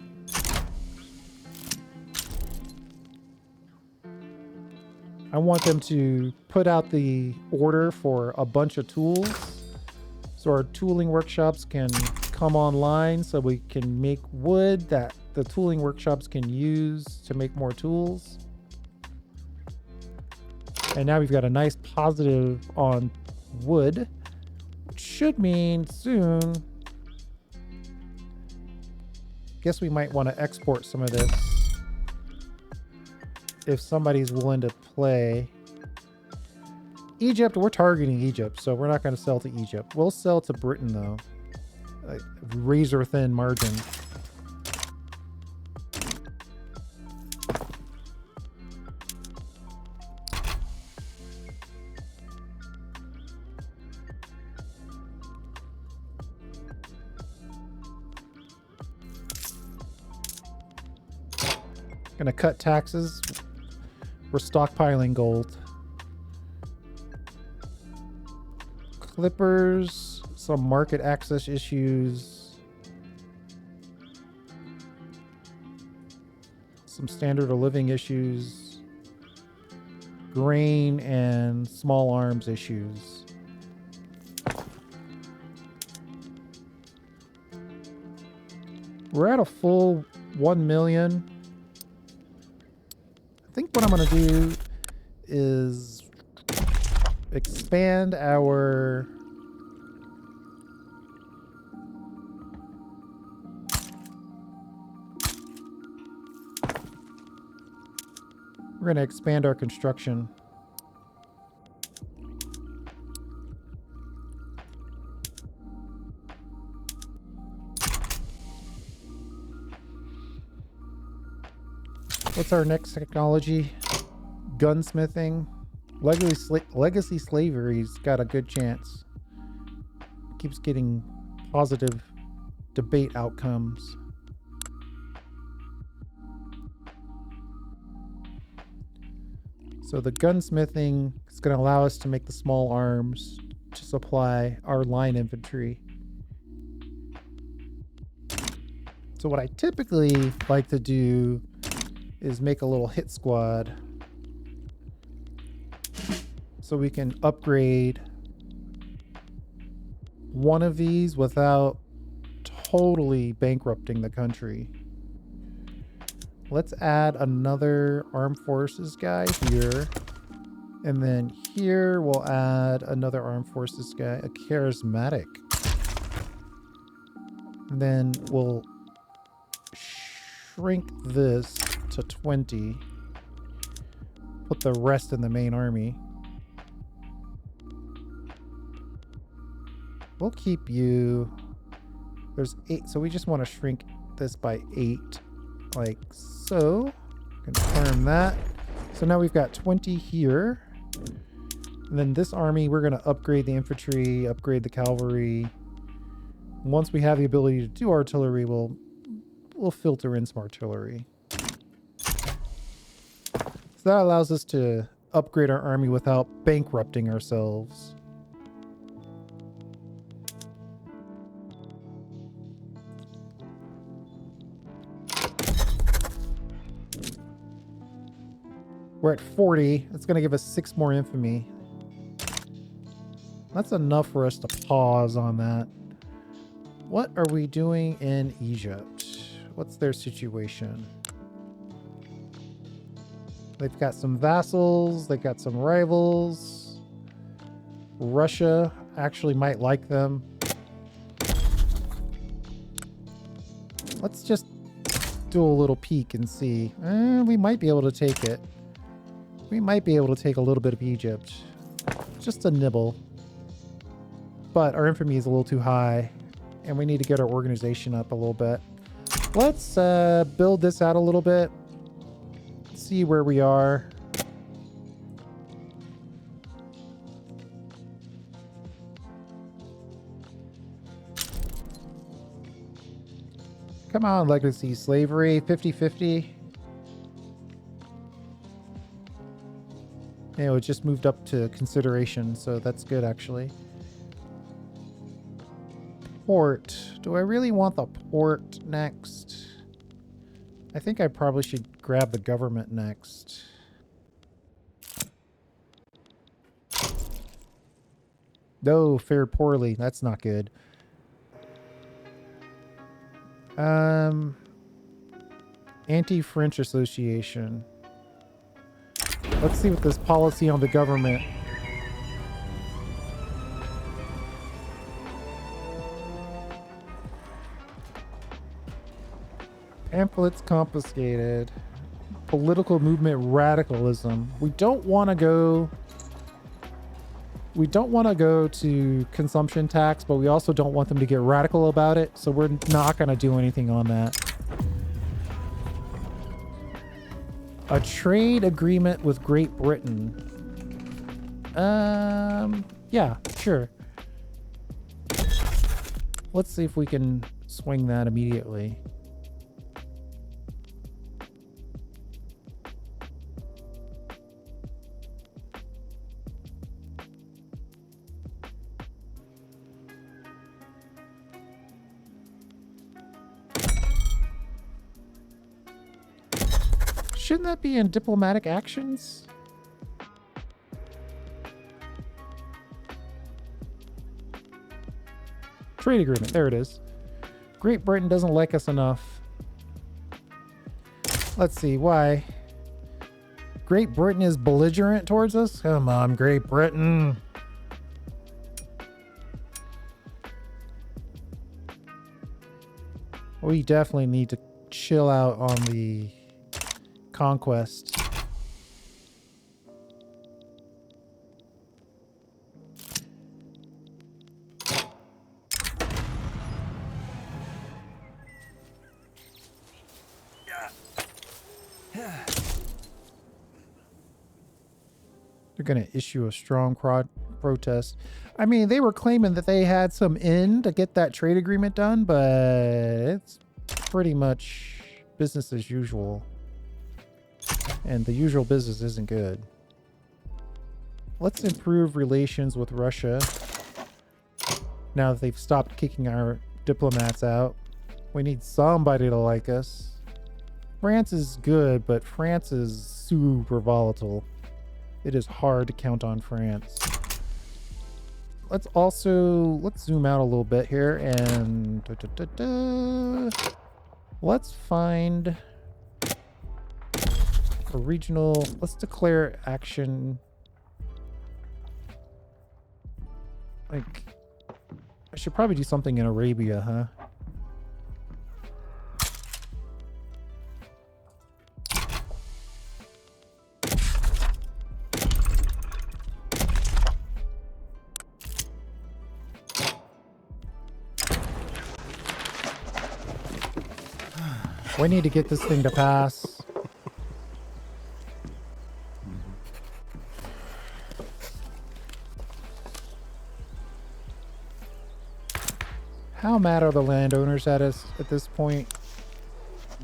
I want them to put out the order for a bunch of tools so our tooling workshops can come online so we can make wood that the tooling workshops can use to make more tools. And now we've got a nice positive on wood, which should mean soon. Guess we might want to export some of this if somebody's willing to play. Egypt, we're targeting Egypt, so we're not going to sell to Egypt. We'll sell to Britain though. Like razor thin margin. Gonna cut taxes. We're stockpiling gold. Clippers, some market access issues. Some standard of living issues. Grain and small arms issues. We're at a full 1 million. I think what I'm going to do is expand our we're going to expand our construction. What's our next technology? Gunsmithing. Legacy slavery's got a good chance. Keeps getting positive debate outcomes. So the gunsmithing is going to allow us to make the small arms to supply our line infantry. So what I typically like to do is make a little hit squad so we can upgrade one of these without totally bankrupting the country. Let's add another armed forces guy here, and then here we'll add another armed forces guy, a charismatic, and then we'll shrink this to 20. Put the rest in the main army. We'll keep you. There's 8, so we just want to shrink this by 8, like so. Confirm that. So now we've got 20 here. And then this army, we're going to upgrade the infantry, upgrade the cavalry. Once we have the ability to do artillery, we'll filter in some artillery. So that allows us to upgrade our army without bankrupting ourselves. We're at 40. It's going to give us 6 more infamy. That's enough for us to pause on that. What are we doing in Egypt? What's their situation? They've got some vassals. They've got some rivals. Russia actually might like them. Let's just do a little peek and see. We might be able to take it. We might be able to take a little bit of Egypt. Just a nibble. But our infamy is a little too high. And we need to get our organization up a little bit. Let's build this out a little bit. See where we are. Come on, legacy slavery, 50-50. Yeah, it just moved up to consideration, so that's good actually. Port. Do I really want the port next? I think I probably should grab the government next. No, fared poorly. That's not good. Anti-French Association. Let's see what this policy on the government. Pamphlets confiscated. Political movement radicalism. We don't want to go to consumption tax, but we also don't want them to get radical about it, so we're not going to do anything on that. A trade agreement with Great Britain. Yeah, sure. Let's see if we can swing that immediately. Shouldn't that be in diplomatic actions? Trade agreement. There it is. Great Britain doesn't like us enough. Let's see. Why? Great Britain is belligerent towards us? Come on, Great Britain. We definitely need to chill out on the conquest. They're going to issue a strong protest. I mean, they were claiming that they had some in to get that trade agreement done, but it's pretty much business as usual. And the usual business isn't good. Let's improve relations with Russia. Now that they've stopped kicking our diplomats out. We need somebody to like us. France is good, but France is super volatile. It is hard to count on France. Let's zoom out a little bit here and let's find a regional. Let's declare action. Like, I should probably do something in Arabia, huh? We need to get this thing to pass. How mad are the landowners at us at this point?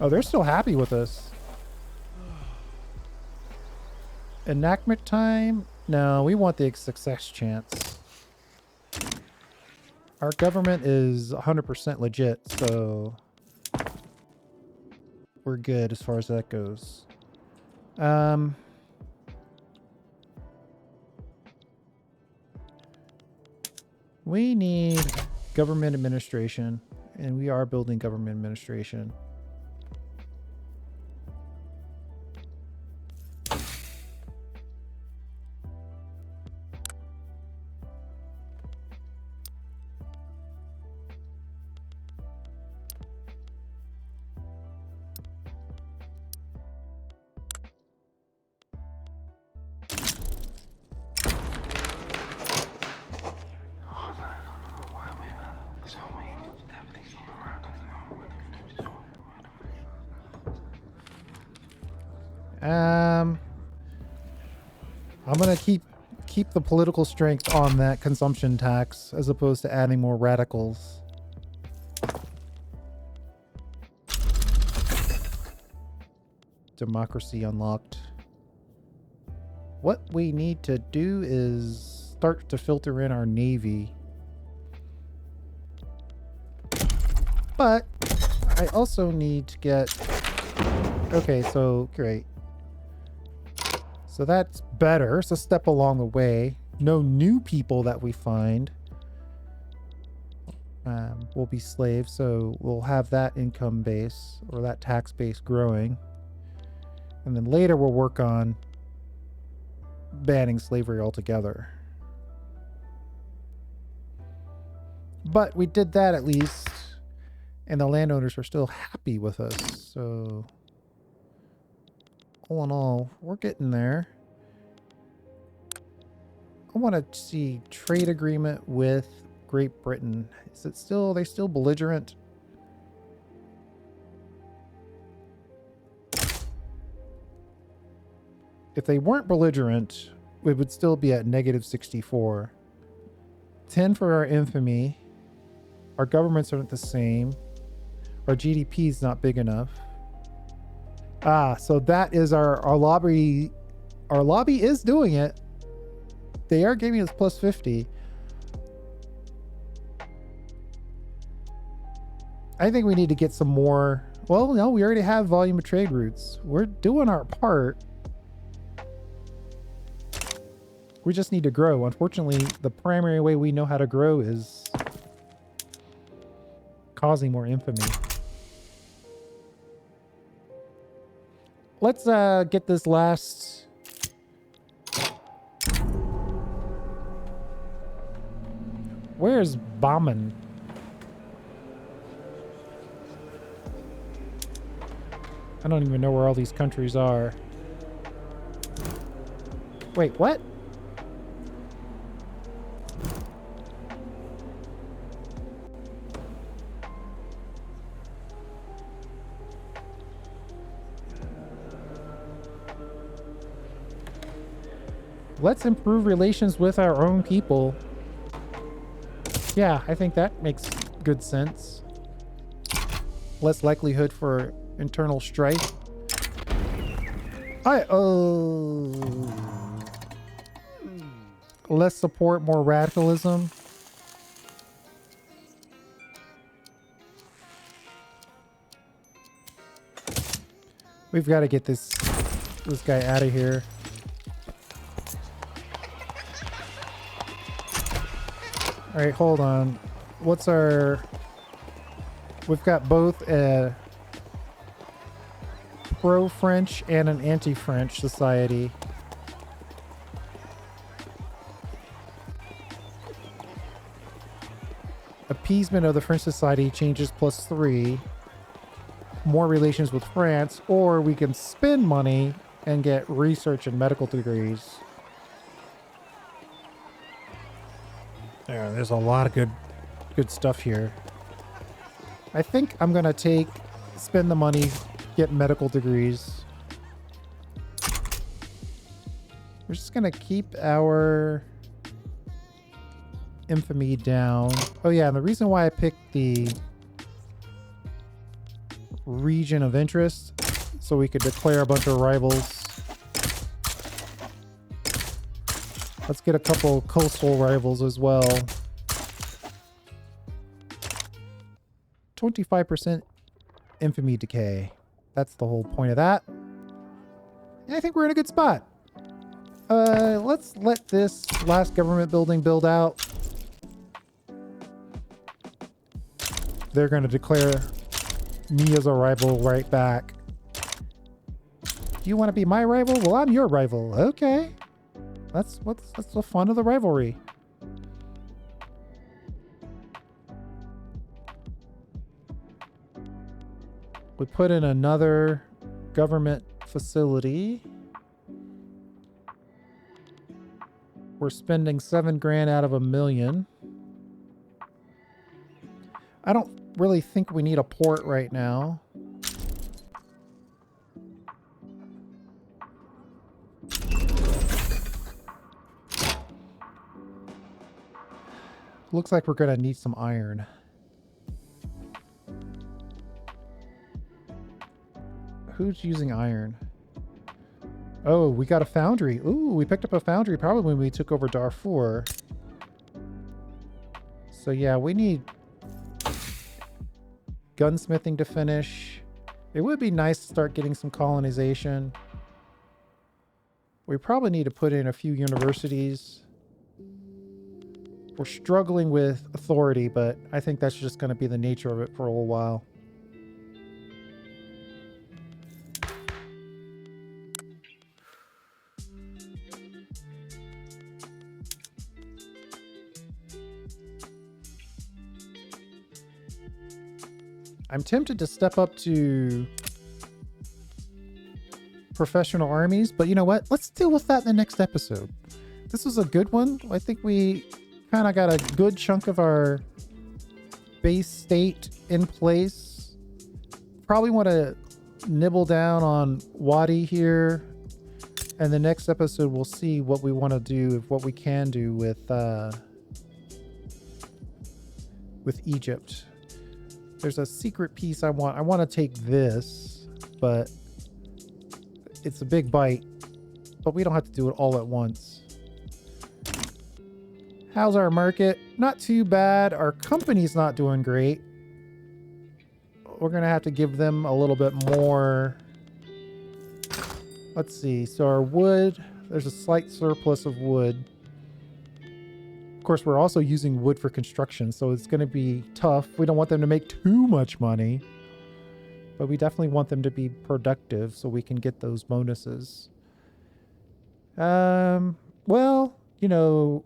Oh, they're still happy with us. Enactment time? No, we want the success chance. Our government is 100% legit, so we're good as far as that goes. We need government administration, and we are building government administration. I'm gonna keep the political strength on that consumption tax as opposed to adding more radicals. Democracy unlocked. What we need to do is start to filter in our navy. But I also need to get... Okay, so great. So that's better. It's a step along the way. No new people that we find will be slaves, so we'll have that income base or that tax base growing. And then later we'll work on banning slavery altogether. But we did that at least, and the landowners are still happy with us, so... All in all, we're getting there. I want to see trade agreement with Great Britain. Is it still, are they still belligerent? If they weren't belligerent, we would still be at -64. 10 for our infamy. Our governments aren't the same. Our GDP is not big enough. Ah, so that is our lobby. Our lobby is doing it. They are giving us +50. I think we need to get some more. Well, no, we already have volume of trade routes. We're doing our part. We just need to grow. Unfortunately, the primary way we know how to grow is causing more infamy. Let's get this last... Where's Baman? I don't even know where all these countries are. Wait, what? Let's improve relations with our own people. Yeah, I think that makes good sense. Less likelihood for internal strife. Less support, more radicalism. We've got to get this guy out of here. All right, hold on. What's our... We've got both a pro-French and an anti-French society. Appeasement of the French society changes +3. More relations with France, or we can spend money and get research and medical degrees. Yeah, there's a lot of good stuff here. I think I'm gonna spend the money, get medical degrees. We're just gonna keep our infamy down. Oh yeah, and the reason why I picked the region of interest, so we could declare a bunch of rivals. Let's get a couple coastal rivals as well. 25% infamy decay. That's the whole point of that. And I think we're in a good spot. Let's let this last government building build out. They're going to declare me as a rival right back. Do you want to be my rival? Well, I'm your rival. Okay. That's the fun of the rivalry. We put in another government facility. We're spending 7 grand out of $1 million. I don't really think we need a port right now. Looks like we're gonna need some iron. Who's using iron? Oh, we got a foundry. Ooh, we picked up a foundry probably when we took over Darfur. So yeah, we need gunsmithing to finish. It would be nice to start getting some colonization. We probably need to put in a few universities. We're struggling with authority, but I think that's just going to be the nature of it for a little while. I'm tempted to step up to professional armies, but you know what? Let's deal with that in the next episode. This was a good one. I think we kind of got a good chunk of our base state in place. Probably want to nibble down on Wadi here. And the next episode, we'll see what we want to do, what we can do with Egypt. There's a secret piece I want. I want to take this, but it's a big bite. But we don't have to do it all at once. How's our market? Not too bad. Our company's not doing great. We're going to have to give them a little bit more. Let's see. So our wood, there's a slight surplus of wood. Of course, we're also using wood for construction, so it's going to be tough. We don't want them to make too much money, but we definitely want them to be productive so we can get those bonuses. Well, you know,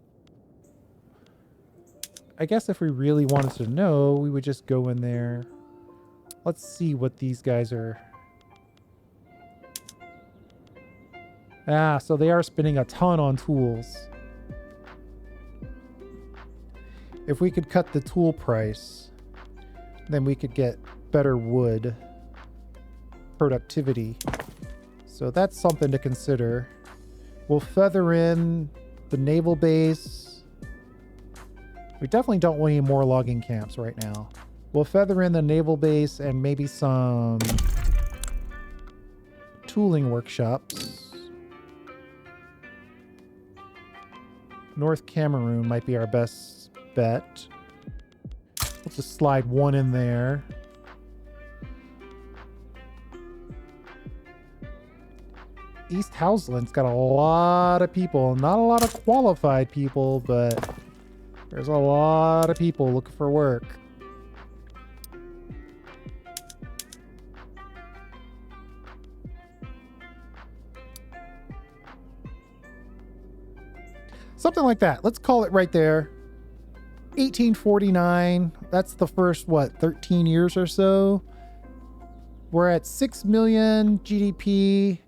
I guess if we really wanted to know, we would just go in there. Let's see what these guys are. Ah, so they are spending a ton on tools. If we could cut the tool price, then we could get better wood productivity. So that's something to consider. We'll feather in the naval base. We definitely don't want any more logging camps right now. We'll feather in the naval base and maybe some tooling workshops. North Cameroon might be our best bet. Let's just slide one in there. East Houseland's got a lot of people. Not a lot of qualified people, but there's a lot of people looking for work. Something like that. Let's call it right there. 1849. That's the first, what, 13 years or so? We're at 6 million GDP.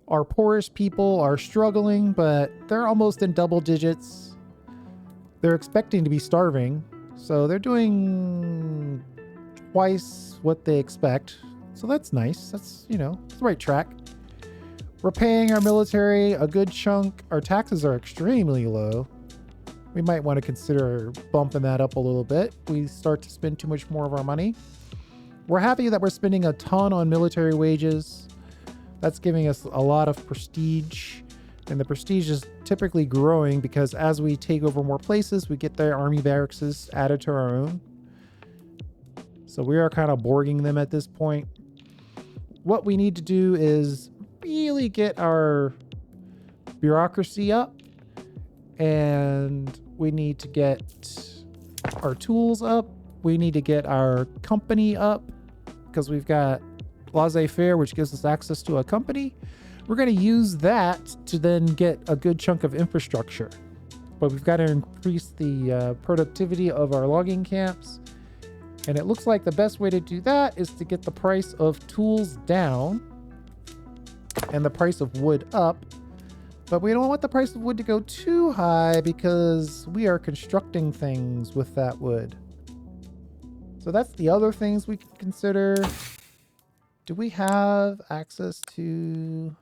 Our poorest people are struggling, but they're almost in double digits. They're expecting to be starving. So they're doing twice what they expect. So that's nice. That's, you know, it's the right track. We're paying our military a good chunk. Our taxes are extremely low. We might want to consider bumping that up a little bit. We start to spend too much more of our money. We're happy that we're spending a ton on military wages. That's giving us a lot of prestige. And the prestige is typically growing because as we take over more places, we get their army barracks added to our own. So we are kind of borging them at this point. What we need to do is really get our bureaucracy up, and we need to get our tools up. We need to get our company up because we've got laissez-faire, which gives us access to a company. We're going to use that to then get a good chunk of infrastructure, but we've got to increase the productivity of our logging camps. And it looks like the best way to do that is to get the price of tools down and the price of wood up. But we don't want the price of wood to go too high because we are constructing things with that wood. So that's the other things we can consider. Do we have access to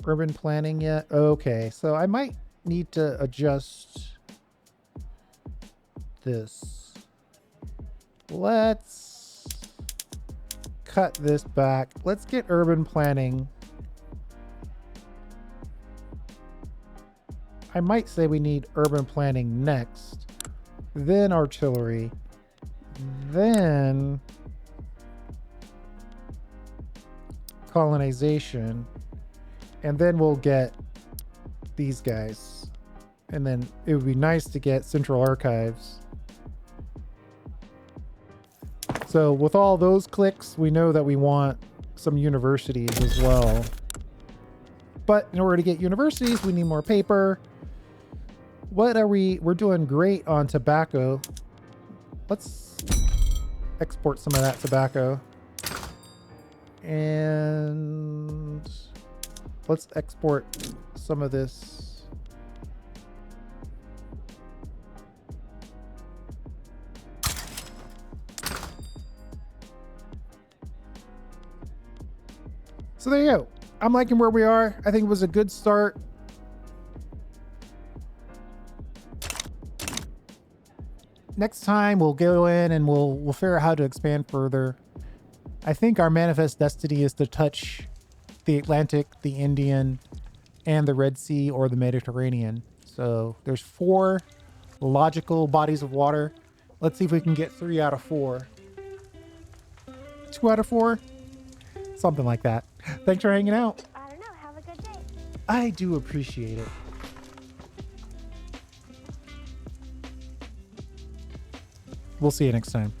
urban planning yet? Okay, so I might need to adjust this. Let's cut this back. Let's get urban planning. I might say we need urban planning next, then artillery, then colonization, and then we'll get these guys. And then it would be nice to get central archives. So with all those clicks, we know that we want some universities as well. But in order to get universities, we need more paper. What are we're doing great on tobacco. Let's export some of that tobacco. And let's export some of this. So there you go. I'm liking where we are. I think it was a good start. Next time we'll go in and we'll figure out how to expand further. I think our manifest destiny is to touch the Atlantic, the Indian, and the Red Sea or the Mediterranean. So there's 4 logical bodies of water. Let's see if we can get 3 out of 4. 2 out of 4? Something like that. Thanks for hanging out. I don't know. Have a good day. I do appreciate it. We'll see you next time.